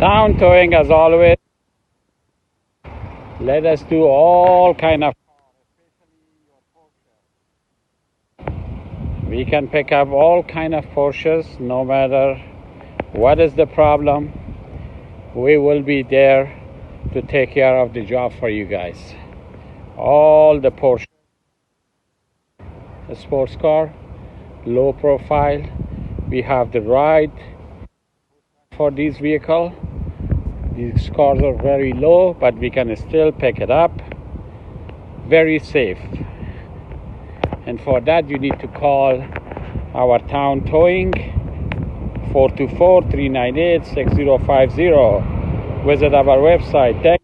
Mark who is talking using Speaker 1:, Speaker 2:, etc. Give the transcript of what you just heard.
Speaker 1: Town towing, as always. Let us do all kind of. We can pick up all kind of Porsches, no matter what is the problem. We will be there to take care of the job for you guys. All the Porsche, a sports car, low profile. We have the ride for this vehicle. These cars are very low, but we can still pick it up. Very safe. And for that, you need to call our town towing 424-398-6050. Visit our website.